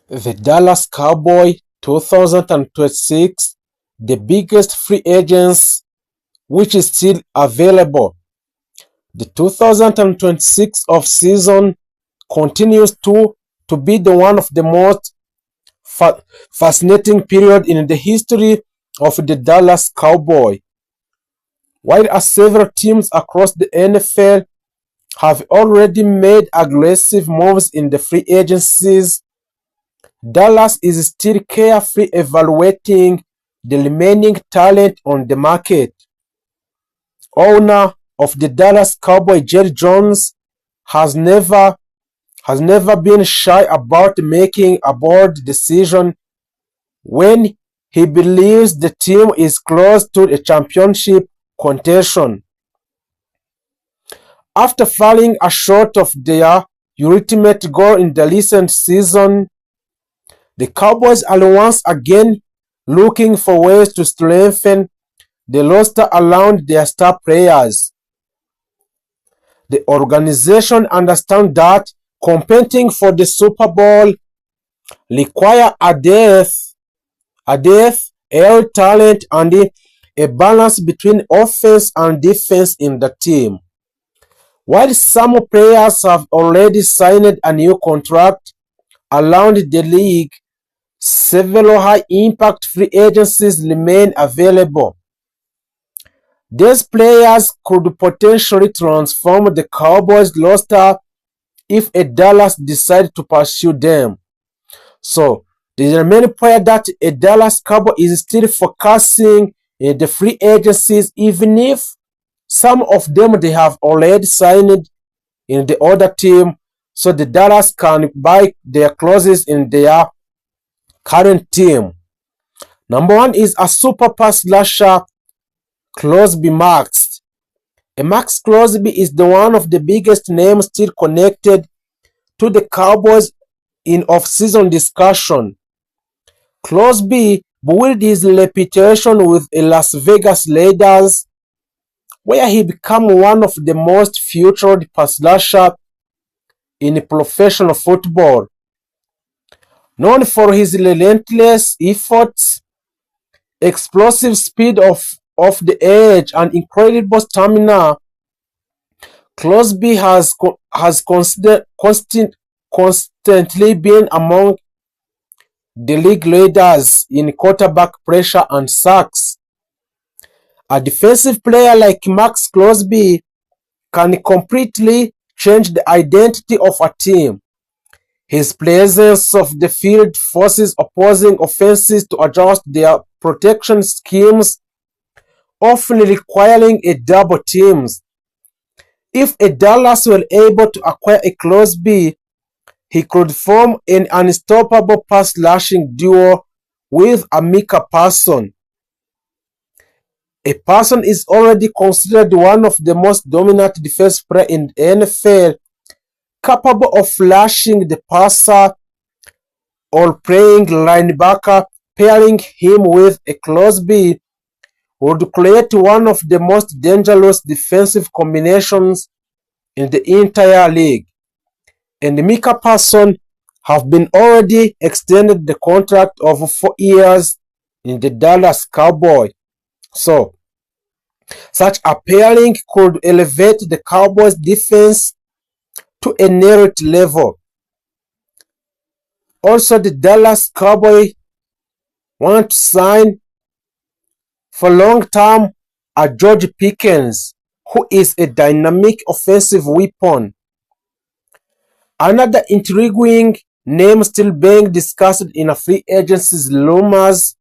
The Dallas Cowboys 2026, the biggest free agents which is still available. The 2026 off-season continues to be the one of the most fascinating period in the history of the Dallas Cowboys. While several teams across the NFL have already made aggressive moves in the free agencies, Dallas is still carefully evaluating the remaining talent on the market. Owner of the Dallas Cowboys, Jerry Jones, has never been shy about making a bold decision when he believes the team is close to a championship contention. After falling short of their ultimate goal in the recent season, the Cowboys are once again looking for ways to strengthen the roster around their star players. The organization understands that competing for the Super Bowl requires air talent, and a balance between offense and defense in the team. While some players have already signed a new contract around the league, several high-impact free agencies remain available. These players could potentially transform the Cowboys roster if a Dallas decides to pursue them. So, there are many players that a Dallas Cowboy is still focusing in the free agencies, even if some of them they have already signed in the other team, so the Dallas can buy their clauses in their current team. Number one is a super pass rusher, Crosby Max. Max Crosby is the one of the biggest names still connected to the Cowboys in off-season discussion. Crosby built his reputation with the Las Vegas Raiders, where he became one of the most featured pass rushers in professional football. Known for his relentless efforts, explosive speed off the edge, and incredible stamina, Crosby has constantly been among the league leaders in quarterback pressure and sacks. A defensive player like Max Crosby can completely change the identity of a team. His presence of the field forces opposing offenses to adjust their protection schemes, often requiring a double teams. If a Dallas were able to acquire a Crosby, he could form an unstoppable pass rushing duo with Micah Parsons. A Parsons is already considered one of the most dominant defense players in the NFL, capable of flashing the passer or playing linebacker. Pairing him with a Crosby would create one of the most dangerous defensive combinations in the entire league. And Micah Parsons have been already extended the contract of 4 years in the Dallas Cowboys. So, such a pairing could elevate the Cowboys defense to a next level. Also, the Dallas Cowboys want to sign for long-term a George Pickens, who is a dynamic offensive weapon. Another intriguing name still being discussed in a free agency's rumors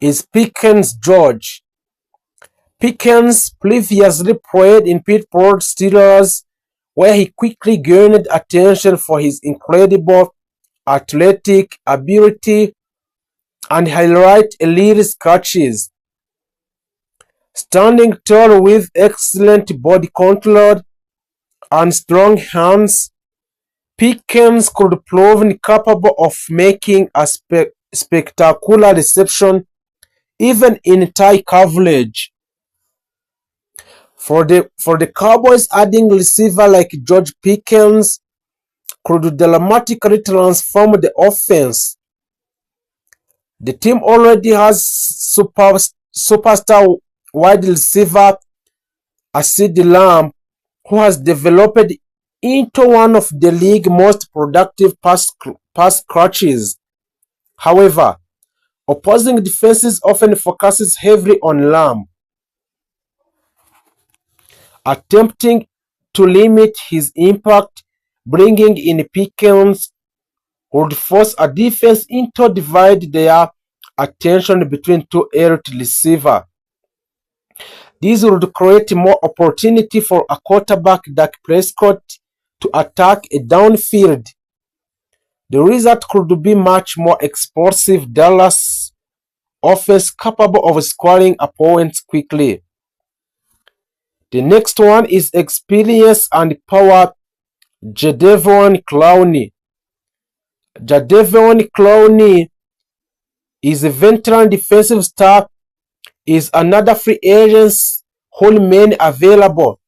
is Pickens George. Pickens previously played in Pittsburgh Steelers, where he quickly gained attention for his incredible athletic ability and highlight elite catches. Standing tall with excellent body control and strong hands, Pickens could prove capable of making a spectacular reception even in tight coverage. For the Cowboys, adding receiver like George Pickens could dramatically transform the offense. The team already has superstar wide receiver CeeDee Lamb, who has developed into one of the league's most productive pass catchers. However, opposing defenses often focuses heavily on Lamb, attempting to limit his impact. Bringing in Pickens would force a defense into divide their attention between two elite receivers. This would create more opportunity for a quarterback Dak Prescott to attack a downfield. The result could be much more explosive Dallas offense capable of scoring opponents quickly. The next one is experience and power. Jadeveon Clowney. Jadeveon Clowney is a veteran defensive star, is another free agent who remain available.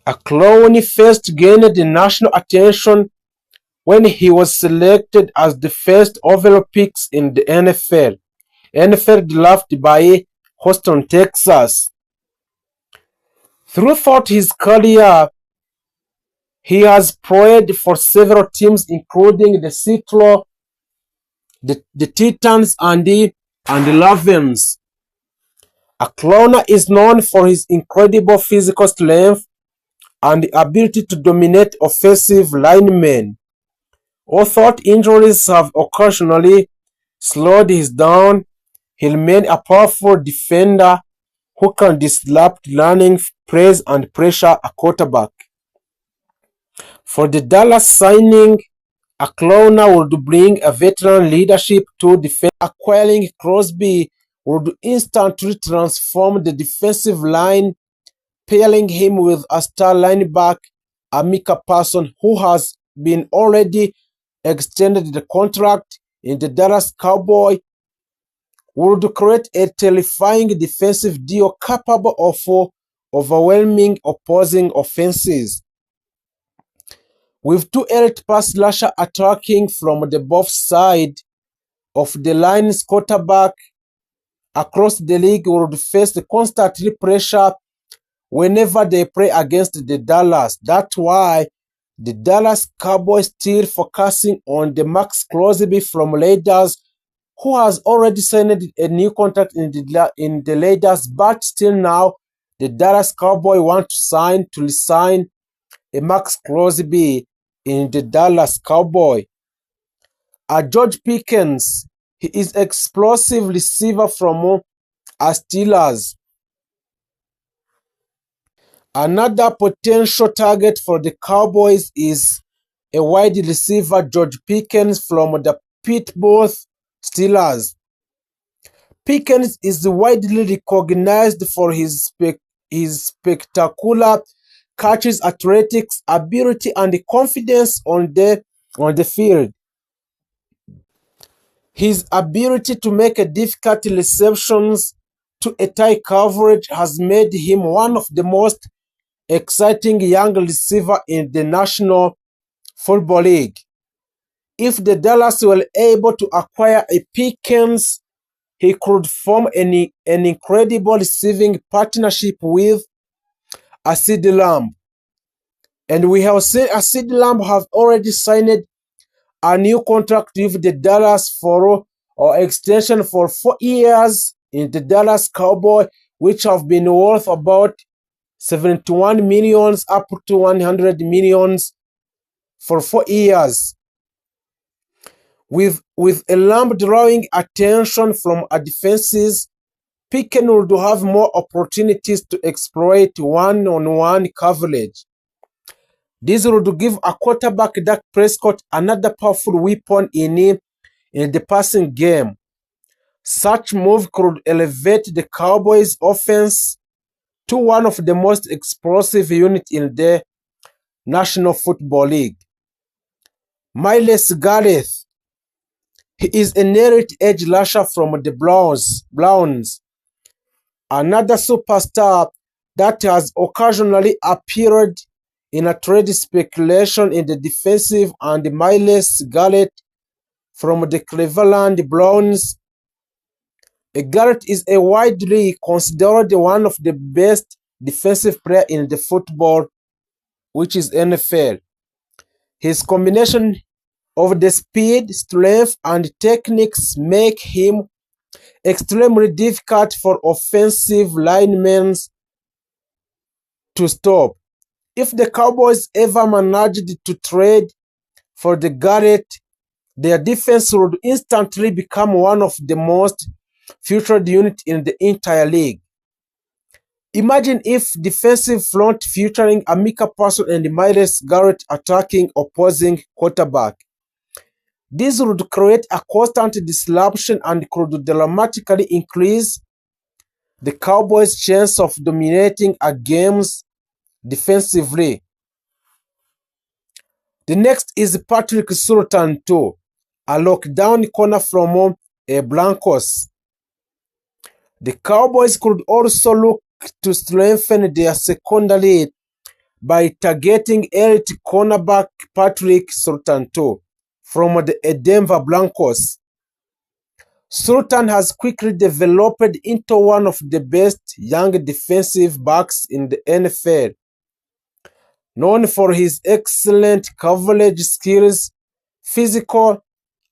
Clowney first gained national attention when he was selected as the first overall pick in the NFL draft by Houston, Texas. Throughout his career, he has played for several teams including the Seattle, the Titans, and the Ravens. Clowney is known for his incredible physical strength and the ability to dominate offensive linemen. Although injuries have occasionally slowed him down, he remains a powerful defender who can disrupt running plays and pressure a quarterback. For the Dallas signing, Clowney would bring a veteran leadership to defense. Acquiring Crosby would instantly transform the defensive line, pairing him with a star linebacker, Micah Parsons, who has been already extended the contract in the Dallas Cowboys, would create a terrifying defensive duo capable of overwhelming opposing offenses. With two elite pass rushers attacking from the both sides of the line's quarterback across the league would face the constant pressure whenever they play against the Dallas. That's why the Dallas Cowboys still focusing on the Max Crosby from Raiders, who has already signed a new contract in the Raiders, but still now the Dallas Cowboys want to resign a Max Crosby in the Dallas Cowboys. George Pickens, he is explosive receiver from Steelers. Another potential target for the Cowboys is a wide receiver George Pickens from the Pittsburgh Steelers. Pickens is widely recognized for his spectacular catches, athletics, ability, and confidence on the field. His ability to make difficult receptions to a tight coverage has made him one of the most exciting young receivers in the National Football League. If the Dallas were able to acquire a Pickens, he could form an incredible receiving partnership with CeeDee Lamb. And we have seen CeeDee Lamb have already signed a new contract with the Dallas for extension for 4 years in the Dallas Cowboys, which have been worth about 71 millions up to 100 millions for 4 years. With a Lamb drawing attention from a defenses, Pickens would have more opportunities to exploit one-on-one coverage. This would give a quarterback Dak Prescott another powerful weapon in the passing game. Such move could elevate the Cowboys' offense to one of the most explosive units in the National Football League. Myles Garrett, he is an elite edge rusher from the Browns, another superstar that has occasionally appeared in a trade speculation in the defensive and Myles Garrett from the Cleveland Browns. Garrett is a widely considered one of the best defensive players in the football, which is NFL. His combination of the speed, strength, and techniques make him extremely difficult for offensive linemen to stop. If the Cowboys ever managed to trade for the Garrett, their defense would instantly become one of the most featured units in the entire league. Imagine if defensive front featuring Amika Parson and Myles Garrett attacking opposing quarterback. This would create a constant disruption and could dramatically increase the Cowboys' chance of dominating a games defensively. The next is Patrick Surtain II, a lockdown corner from Broncos. The Cowboys could also look to strengthen their secondary by targeting elite cornerback Patrick Surtain II from the Denver Broncos. Surtain has quickly developed into one of the best young defensive backs in the NFL. Known for his excellent coverage skills, physical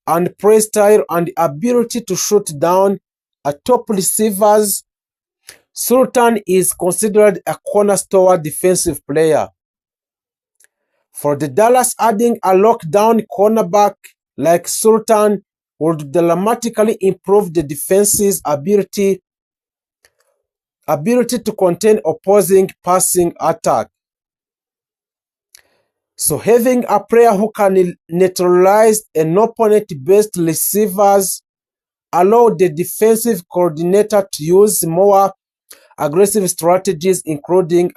and play style, and ability to shoot down top receivers, Surtain is considered a cornerstone defensive player. For the Dallas, adding a lockdown cornerback like Surtain would dramatically improve the defense's ability to contain opposing passing attack. So having a player who can neutralize an opponent's best receivers allow the defensive coordinator to use more aggressive strategies, including